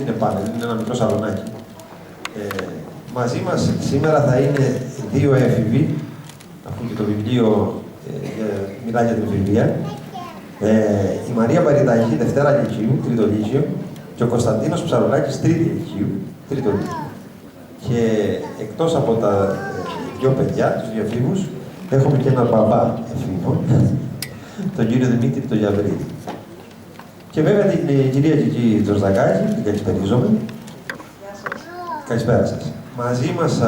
είναι πάνελ, είναι ένα μικρό σαλονάκι. Μαζί μας σήμερα θα είναι δύο έφηβοι, αφού και το βιβλίο μιλάει για την εφηβεία. Η Μαρία Παριταγή, Δευτέρα Λυκείου, Τρίτο Λύκειο, και ο Κωνσταντίνος Ψαρολάκης, Τρίτη Λυκείου, Τρίτο Λύκειο. Και εκτός από τα δύο παιδιά, τους δύο εφήβους, έχουμε και έναν μπαμπά εφήβο, τον κύριο Δημήτρη τον Γιαβρίδη. Και βέβαια την κυρία Κική Τζορτζακάκη, την καλησπερίζομαι. Καλησπέρα σας. Μαζί μας,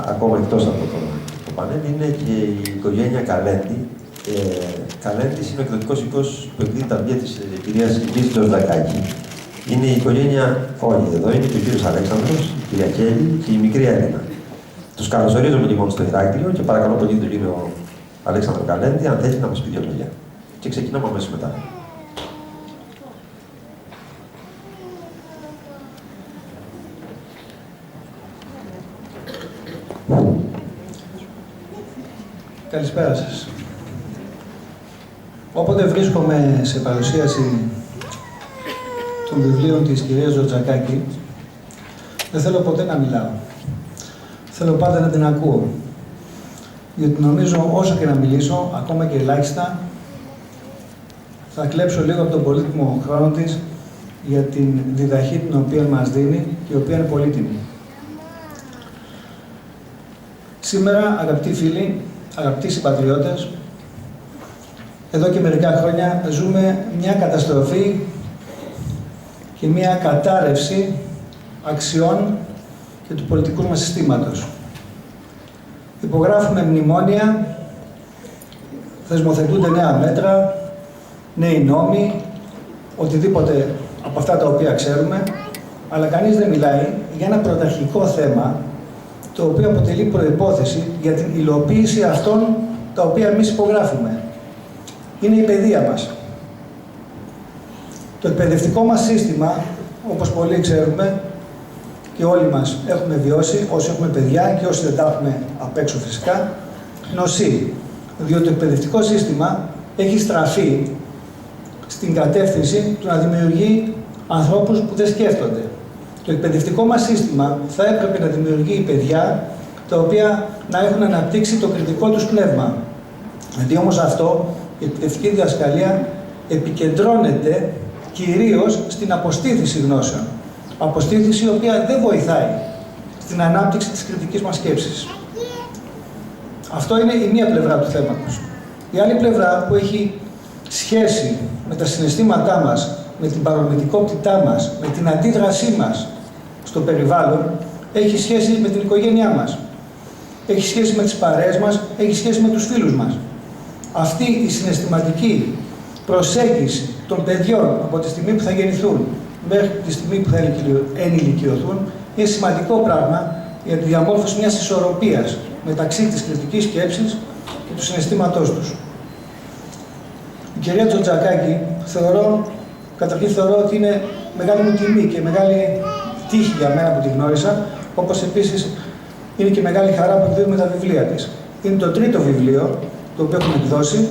ακόμα εκτός από το πανέλ, είναι και η οικογένεια Καλέντη. Καλέντης είναι ο εκδοτικός οίκος που εκδίδει τα βιβλία της κυρίας Κικής Τζορτζακάκη. Είναι η οικογένεια όλη εδώ, είναι και ο κύριος Αλέξανδρος, η κυρία Κέλλη και η μικρή Έλληνα. Τους καλωσορίζουμε λοιπόν στο Ηράκλειο και παρακαλώ πολύ τον κύριο Αλέξανδρο Καλέντη, αν θέλει να μας πει δύο λόγια. Και ξεκινάμε αμέσως μετά. Καλησπέρα σας. Όποτε βρίσκομαι σε παρουσίαση των βιβλίων της κυρίας Τζορτζακάκη, δεν θέλω ποτέ να μιλάω. Θέλω πάντα να την ακούω. Γιατί νομίζω όσο και να μιλήσω, ακόμα και ελάχιστα, θα κλέψω λίγο από τον πολύτιμο χρόνο της για την διδαχή την οποία μας δίνει και η οποία είναι πολύτιμη. Σήμερα, αγαπητοί φίλοι, αγαπητοί συμπατριώτες, εδώ και μερικά χρόνια ζούμε μια καταστροφή και μια κατάρρευση αξιών και του πολιτικού μας συστήματος. Υπογράφουμε μνημόνια, θεσμοθετούνται νέα μέτρα, νέοι νόμοι, οτιδήποτε από αυτά τα οποία ξέρουμε, αλλά κανείς δεν μιλάει για ένα πρωταρχικό θέμα, το οποίο αποτελεί προϋπόθεση για την υλοποίηση αυτών τα οποία εμείς υπογράφουμε. Είναι η παιδεία μας. Το εκπαιδευτικό μας σύστημα, όπως πολλοί ξέρουμε και όλοι μας έχουμε βιώσει, όσοι έχουμε παιδιά και όσοι δεν τα έχουμε απ' έξω φυσικά, νοσεί. Διότι το εκπαιδευτικό σύστημα έχει στραφεί στην κατεύθυνση του να δημιουργεί ανθρώπους που δεν σκέφτονται. Το εκπαιδευτικό μας σύστημα θα έπρεπε να δημιουργεί παιδιά τα οποία να έχουν αναπτύξει το κριτικό τους πνεύμα. Γιατί όμως αυτό, η εκπαιδευτική διδασκαλία επικεντρώνεται κυρίως στην αποστήθηση γνώσεων. Αποστήθηση η οποία δεν βοηθάει στην ανάπτυξη της κριτικής μας σκέψης. Αυτό είναι η μία πλευρά του θέματος. Η άλλη πλευρά που έχει σχέση με τα συναισθήματά μας, με την παρορμητικότητά μας, με την αντίδρασή μας στο περιβάλλον, έχει σχέση με την οικογένειά μας. Έχει σχέση με τις παρέες μας, έχει σχέση με τους φίλους μας. Αυτή η συναισθηματική προσέγγιση των παιδιών από τη στιγμή που θα γεννηθούν μέχρι τη στιγμή που θα ενηλικιωθούν είναι σημαντικό πράγμα για τη διαμόρφωση μιας ισορροπίας μεταξύ της κριτικής σκέψης και του συναισθήματός τους. Η κυρία Τζορτζακάκη καταρχήν θεωρώ ότι είναι μεγάλη μου τιμή και μεγάλη τύχη για μένα που τη γνώρισα, όπως επίσης είναι και μεγάλη χαρά που εκδίδουμε τα βιβλία της. Είναι το τρίτο βιβλίο το οποίο έχουμε εκδώσει.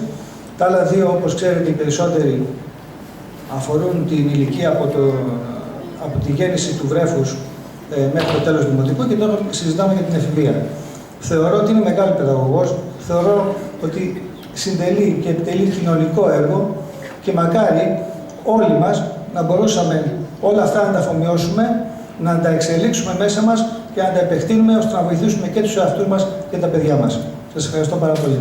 Τα άλλα δύο, όπως ξέρετε, οι περισσότεροι αφορούν την ηλικία από τη γέννηση του βρέφους μέχρι το τέλος δημοτικού και τώρα συζητάμε για την εφηβεία. Θεωρώ ότι είναι μεγάλη παιδαγωγός, θεωρώ ότι συντελεί και επιτελεί κοινωνικό έργο και μακάρι όλοι μας να μπορούσαμε όλα αυτά να τα αφομοιώσουμε, να τα εξελίξουμε μέσα μας και να τα επεκτείνουμε ώστε να βοηθήσουμε και τους εαυτούς μας και τα παιδιά μας. Σας ευχαριστώ πάρα πολύ.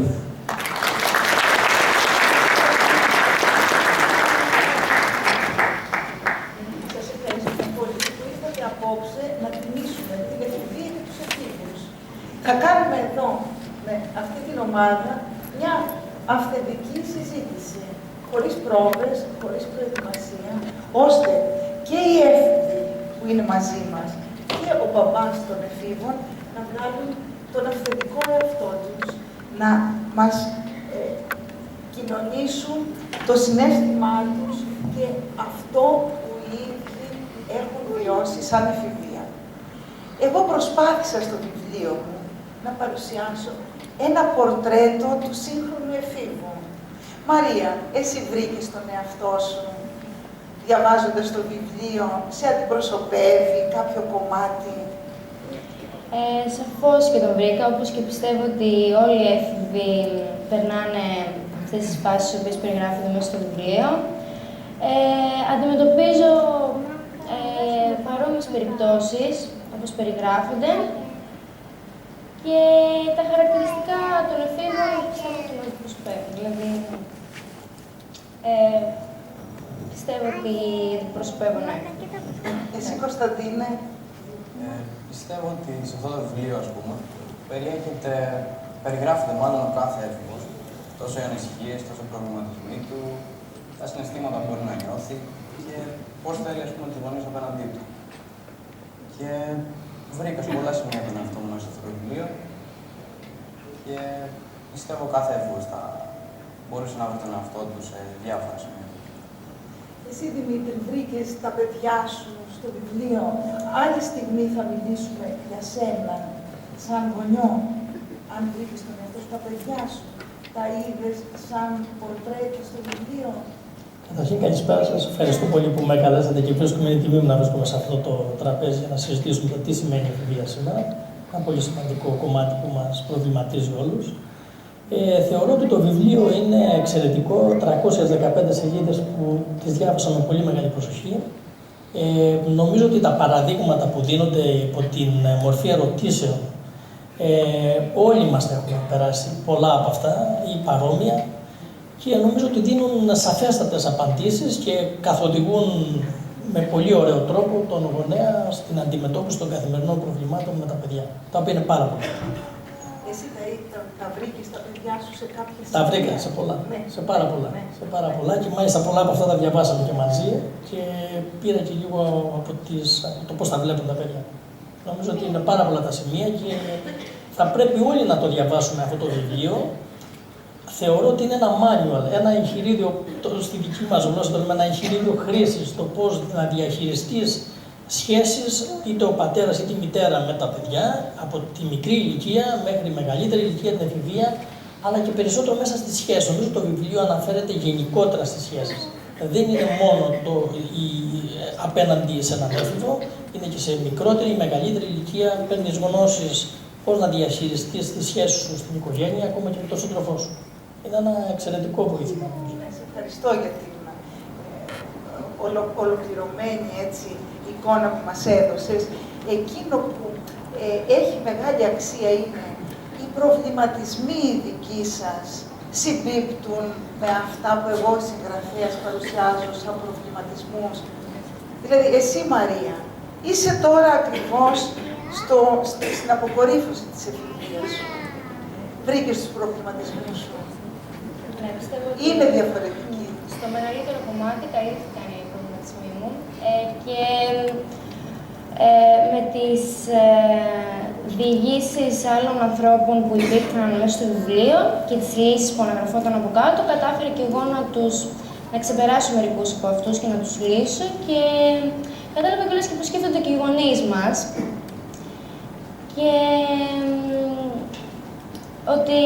Σας ευχαριστώ πολύ που ήρθατε απόψε να τιμήσουμε την εφηβεία και τους εφήβους. Θα κάνουμε εδώ, με αυτή την ομάδα, μια αυθεντική συζήτηση, χωρίς πρόβες, χωρίς προετοιμασία, ώστε και οι έφηβοι που είναι μαζί μας και ο μπαμπάς των εφήβων να βγάλουν τον αυθεντικό εαυτό τους, να μας κοινωνήσουν το συναίσθημά τους και αυτό που οι ίδιοι έχουν βιώσει σαν εφηβεία. Εγώ προσπάθησα στο βιβλίο μου να παρουσιάσω ένα πορτρέτο του σύγχρονου εφήβου. Μαρία, εσύ βρήκες τον εαυτό σου διαβάζοντας το βιβλίο, σε αντιπροσωπεύει κάποιο κομμάτι? Σαφώς και τον βρήκα, όπως και πιστεύω ότι όλοι οι έφηβοι περνάνε αυτές τις φάσεις τις οποίες περιγράφονται μέσα στο βιβλίο. Αντιμετωπίζω παρόμοιες περιπτώσεις, όπως περιγράφονται, και τα χαρακτηριστικά των εφήβων πιστεύω ότι με αντιπροσωπεύουν. Δηλαδή, πιστεύω ότι αντιπροσωπεύω, ναι. Εσύ, Κωνσταντίνε? Πιστεύω ότι σε αυτό το βιβλίο, ας πούμε, περιγράφεται μάλλον ο κάθε έφηβος, τόσο οι ανησυχίες, τόσο οι προβληματισμοί του, τα συναισθήματα που μπορεί να νιώθει και πώς θέλει, ας πούμε, τους γονείς απέναντί του. Και βρήκα σε πολλά σημεία τον εαυτό μου μέσα σε αυτό το βιβλίο και πιστεύω κάθε έφηβος θα μπορούσε να βρει τον εαυτό του σε διάφορα σημεία. Εσύ, Δημήτρη, βρήκες τα παιδιά σου στο βιβλίο? Άλλη στιγμή θα μιλήσουμε για σένα, σαν γονιό. Αν βρήκες τον εαυτό σου, τα παιδιά σου, τα είδες σαν πορτρέτο στο βιβλίο? Καταρχήν, καλησπέρα σας. Ευχαριστώ πολύ που με καλέσατε και βρίσκομαι, είναι τιμή μου να βρίσκομαι σε αυτό το τραπέζι για να συζητήσουμε το τι σημαίνει η εφηβεία σήμερα. Ένα πολύ σημαντικό κομμάτι που μας προβληματίζει όλους. Θεωρώ ότι το βιβλίο είναι εξαιρετικό, 315 σελίδες που τις διάβασα με πολύ μεγάλη προσοχή. Νομίζω ότι τα παραδείγματα που δίνονται υπό την μορφή ερωτήσεων, όλοι μας έχουμε περάσει πολλά από αυτά ή παρόμοια, και νομίζω ότι δίνουν σαφέστατες απαντήσεις και καθοδηγούν με πολύ ωραίο τρόπο τον γονέα στην αντιμετώπιση των καθημερινών προβλημάτων με τα παιδιά, τα οποία είναι πάρα πολλά. Εσύ τα βρήκες τα παιδιά σου σε κάποιες... Τα βρήκα σε πολλά, ναι. σε πάρα πολλά. Ναι. Σε πάρα πολλά, και μάλιστα πολλά από αυτά τα διαβάσαμε και μαζί και πήρα και λίγο από το πώς τα βλέπουν τα παιδιά. Νομίζω ότι είναι πάρα πολλά τα σημεία και θα πρέπει όλοι να το διαβάσουμε αυτό το βιβλίο. Θεωρώ ότι είναι ένα manual, ένα εγχειρίδιο, στη δική μας γλώσσα το λέμε ένα εγχειρίδιο χρήσης, το πώς να διαχειριστείς σχέσεις, είτε ο πατέρας είτε η μητέρα με τα παιδιά, από τη μικρή ηλικία μέχρι μεγαλύτερη ηλικία, την εφηβεία, αλλά και περισσότερο μέσα στις σχέσεις. Νομίζω το βιβλίο αναφέρεται γενικότερα στις σχέσεις. Δεν είναι μόνο απέναντι σε έναν έφηβο, είναι και σε μικρότερη ή μεγαλύτερη ηλικία, παίρνεις γνώσεις πώς να διαχειριστείς τις σχέσεις σου στην οικογένεια, ακόμα και με τον σύντροφό σου. Είναι ένα εξαιρετικό βοήθημα. Σε ευχαριστώ για την ολοκληρωμένη εικόνα που μας έδωσες. Εκείνο που έχει μεγάλη αξία είναι οι προβληματισμοί δικοί σας συμπίπτουν με αυτά που εγώ συγγραφέας παρουσιάζω σαν προβληματισμούς. Δηλαδή, εσύ, Μαρία, είσαι τώρα ακριβώς στην αποκορύφωση της εφηβείας σου. Βρήκες τους προβληματισμούς σου. Ναι, πιστεύω ότι είναι διαφορετική. Στο μεγαλύτερο κομμάτι καλύφθηκαν οι προβληματισμοί μου και με τις διηγήσεις άλλων ανθρώπων που υπήρχαν μέσα στο βιβλίο και τις λύσεις που αναγραφόταν από κάτω, κατάφερα και εγώ να ξεπεράσω μερικούς από αυτούς και να τους λύσω, και κατάλαβα κιόλας και πώς σκέφτονται και οι γονείς μας. Και ότι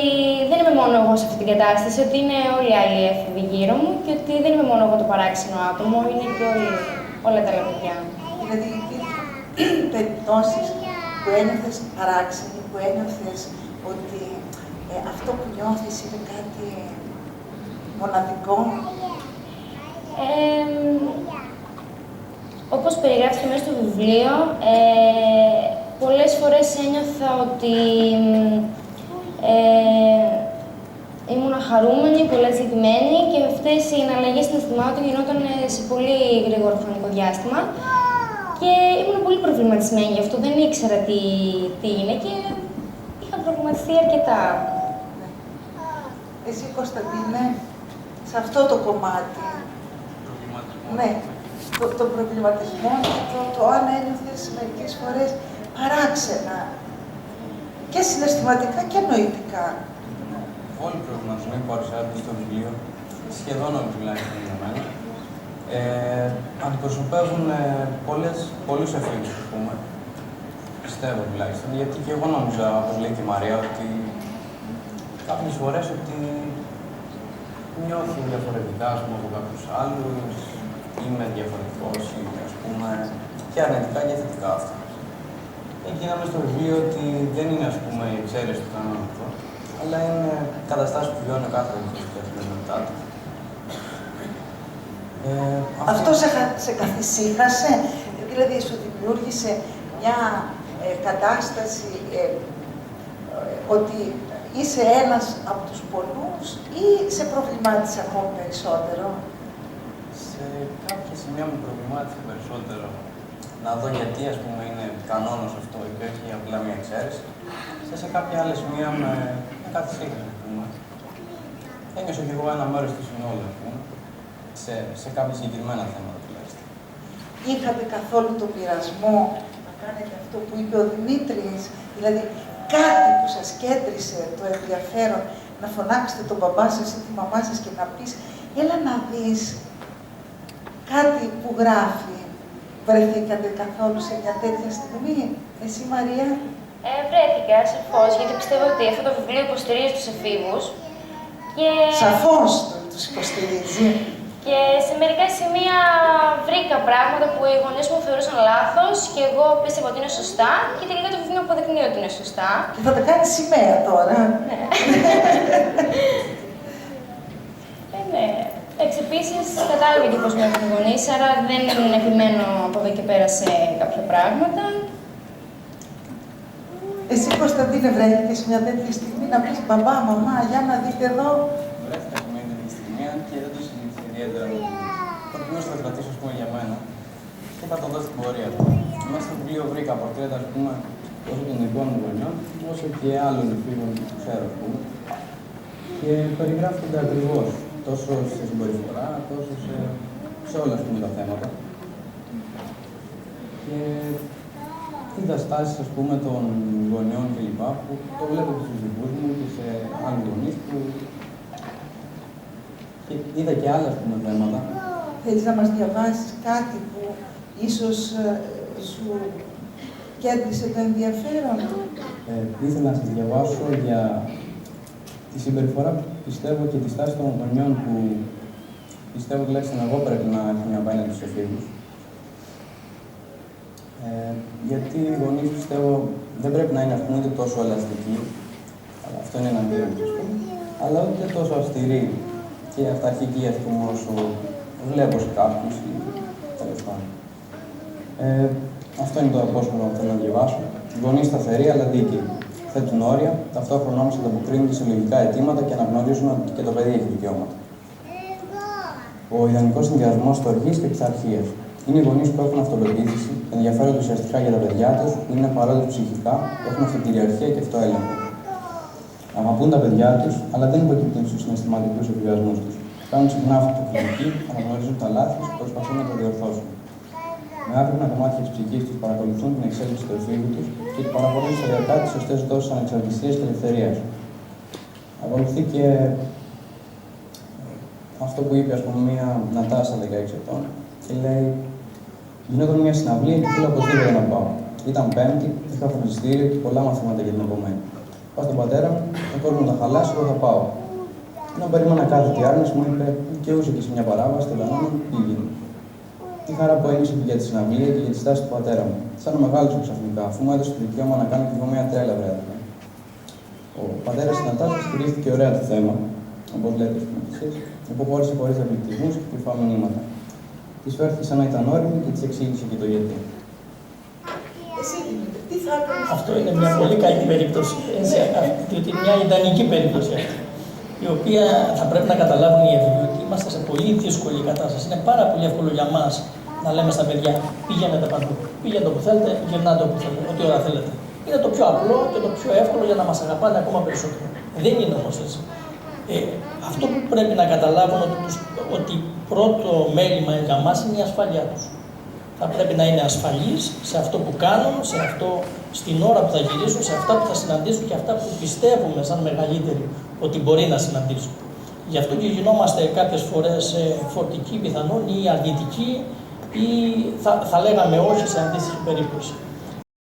δεν είμαι μόνο εγώ σε αυτή την κατάσταση, ότι είναι όλοι οι άλλοι έφηβοι γύρω μου και ότι δεν είμαι μόνο εγώ το παράξενο άτομο, είναι και όλα τα άλλα παιδιά. Δηλαδή, υπήρχαν περιπτώσεις που ένιωθες παράξενη, που ένιωθες ότι αυτό που νιώθεις είναι κάτι μοναδικό? Όπως περιγράφηκε μέσα στο βιβλίο, πολλές φορές ένιωθα ότι ήμουν χαρούμενη, πολύ ζητημένη, και αυτές οι εναλλαγές συναισθημάτων γινόταν σε πολύ γρήγορο χρονικό διάστημα και ήμουν πολύ προβληματισμένη γι' αυτό, δεν ήξερα τι είναι και είχα προβληματιστεί αρκετά. Εσύ, Κωνσταντίνε, σε αυτό το κομμάτι, ναι, το προβληματισμό, το αν ένιωθες μερικές φορές παράξενα και συναισθηματικά και νοητικά. Όλοι οι προβληματισμοί που παρουσιάζονται στο βιβλίο, σχεδόν όλοι τουλάχιστον για μένα, αντιπροσωπεύουν πολλούς εφήβους, ας πούμε. Πιστεύω τουλάχιστον, γιατί και εγώ νόμιζα, όπως λέει και η Μαρία, ότι κάποιες φορές ότι νιώθει διαφορετικά, ας πούμε, από κάποιους άλλους, είμαι διαφορετικός ή ας πούμε και αρνητικά και θετικά αυτά. Εκεί είδαμε στο βιβλίο ότι δεν είναι ας πούμε η εξαίρεση του κανόνα αυτό, αλλά είναι καταστάσεις που βιώνει ο κάθε ελληνικός και καθημερινότητά του. Αυτό σε καθησύχασε, δηλαδή σου δημιούργησε μια κατάσταση ότι είσαι ένας από τους πολλούς ή σε προβλημάτισε ακόμα περισσότερο? Σε κάποια σημεία με προβλημάτισε περισσότερο να δω γιατί ας πούμε είναι κανόνας αυτό και όχι απλά μια εξαίρεση. Σε κάποια άλλα σημεία με καθησύχασε, ας πούμε. Ένιωσα κι εγώ ένα μέρος του συνόλου, ας πούμε, σε κάποια συγκεκριμένα θέματα τουλάχιστον. Είχατε καθόλου τον πειρασμό να κάνετε αυτό που είπε ο Δημήτρης, δηλαδή κάτι που σας κέντρισε το ενδιαφέρον, να φωνάξετε τον μπαμπά σας ή τη μαμά σας και να πεις έλα να δεις κάτι που γράφει? Βρεθήκατε καθόλου σε μια τέτοια στιγμή, εσύ Μαρία? Βρέθηκα, σαφώς, γιατί πιστεύω ότι αυτό το βιβλίο υποστηρίζει τους εφήβους. Και... Σαφώς τους υποστηρίζει. Και σε μερικά σημεία βρήκα πράγματα που οι γονείς μου θεωρούσαν λάθος και εγώ πίστευα ότι είναι σωστά και τελικά το βιβλίο αποδεικνύει ότι είναι σωστά. Και θα τα κάνει σημαία τώρα. Ναι. Ναι. Επίσης, κατάλαβε και πώς με έχουν οι γονείς, άρα δεν επιμένω από εδώ και πέρα σε κάποια πράγματα. Εσύ, Κωνσταντίνε, βρέθηκες σε μια τέτοια στιγμή να πεις μπαμπά, μαμά, για να δείτε εδώ? Βρέθηκα σε μια τέτοια στιγμή, αν και δεν το συζήτησα ιδιαίτερα. Προτιμούσα να το κρατήσω, ας πούμε, για μένα και θα το δω στην πορεία του. Μέσα στο βιβλίο βρήκα πορτρέτα, ας πούμε, τόσο των δικών μου γονιών, όσο και άλλων εφήβων που ξέρω, ας πούμε. Και περιγράφονται ακριβώς, τόσο σε συμπεριφορά, τόσο σε όλα, ας πούμε, τα θέματα. Και είδα στάσεις, ας πούμε, των γονιών κλπ. Που το βλέπω και στους δικούς μου και σε άλλους γονείς που... Και είδα και άλλα, ας πούμε, θέματα. Θέλεις να μας διαβάσεις κάτι που ίσως σου κέντρισε το ενδιαφέρον? Ήθελα να σας διαβάσω για τη συμπεριφορά, πιστεύω, και τη στάση των γονιών που πιστεύω τουλάχιστον εγώ πρέπει να έχουμε απέναντι στους εφήβους. Γιατί οι γονείς, πιστεύω, δεν πρέπει να είναι, ας πούμε, ούτε τόσο ελαστικοί, αλλά αυτό είναι εναντίον τους, αλλά ούτε τόσο αυστηροί και αυταρχικοί, ας πούμε, όσο βλέπω σε κάποιους ή τέλος πάντων. Αυτό είναι το απόσπασμα που θέλω να διαβάσω. Οι γονείς σταθεροί αλλά δίκαιοι. Θέτουν όρια, ταυτόχρονα όμως ανταποκρίνονται σε λογικά αιτήματα και αναγνωρίζουν ότι και το παιδί έχει δικαιώματα. Ο ιδανικός συνδυασμός στοργής και πειθαρχίας. Είναι οι γονείς που έχουν αυτολογίδηση, ενδιαφέρονται ουσιαστικά για τα παιδιά τους, είναι παρόντες ψυχικά, έχουν αυτοκυριαρχία και αυτοέλεγχο. Αγαπούν τα παιδιά τους, αλλά δεν υποκύπτουν στους συναισθηματικούς εκβιασμούς τους. Κάνουν συχνά αυτοκριτική, αναγνωρίζουν τα λάθη τους και προσπαθούν να τα διορθώσουν. Με άκρηνα κομμάτια της ψυχής τους παρακολουθούν την εξέλιξη του εφήβου τους και παρακολουθούν σταδιακά τις σωστές δόσεις ανεξαρτησίας και ελευθερίας. Ακολουθεί και αυτό που είπε, ας πούμε, μια Νατάσα 16 ετών και λέει: γινόταν μια συναυλία και θέλω οπωσδήποτε να πάω. Ήταν Πέμπτη, είχα φροντιστήριο και πολλά μαθήματα για την επομένη. Πάω στον πατέρα μου, ο κόσμος θα χαλάσει, εγώ θα πάω. Ενώ περίμενα κάθε τι άρνηση, μου είπε: δικαιούσε και σε μια παράβαση, το λανό, πήγαινε. Τι χαρά που ένιωσε και για τη συναυλία και για τη στάση του πατέρα μου. Σαν να μεγάλωσε ξαφνικά, αφού μου έδωσε το δικαίωμα να κάνω και εγώ μια τρέλα, βράδυ. Ο πατέρας της Νατάσας χειρίστηκε ωραία το θέμα, όπως λέτε στην εσείς, υποχώρησε χωρίς απειλητισμούς και κρυφά μηνύματα. Της φέρθηκε σαν να ήταν όριμη και της εξήγησε και το γιατί. Εσύ, Δημήτρη, τι θα έκανες? Αυτό είναι μια πολύ καλή περίπτωση, διότι είναι μια ιδανική περίπτωση αυτή, η οποία θα πρέπει να καταλάβουν οι εφήβοι ότι είμαστε σε πολύ δύσκολη κατάσταση. Είναι πάρα πολύ εύκολο για μας να λέμε στα παιδιά: πηγαίνετε παντού, πηγαίνετε όπου θέλετε, γυρνάτε όπου θέλετε, ό,τι ώρα θέλετε. Είναι το πιο απλό και το πιο εύκολο για να μας αγαπάνε ακόμα περισσότερο. Δεν είναι όμως έτσι. Αυτό που πρέπει να καταλάβουν ότι πρώτο μέλημα για μας είναι η ασφάλειά τους. Θα πρέπει να είναι ασφαλείς σε αυτό που κάνουν, στην ώρα που θα γυρίσουν, σε αυτά που θα συναντήσουν και αυτά που πιστεύουμε σαν μεγαλύτεροι ότι μπορεί να συναντήσουν. Γι' αυτό και γινόμαστε κάποιες φορές φορτικοί πιθανόν ή αρνητικοί ή θα λέγαμε όχι σε αντίστοιχη περίπτωση.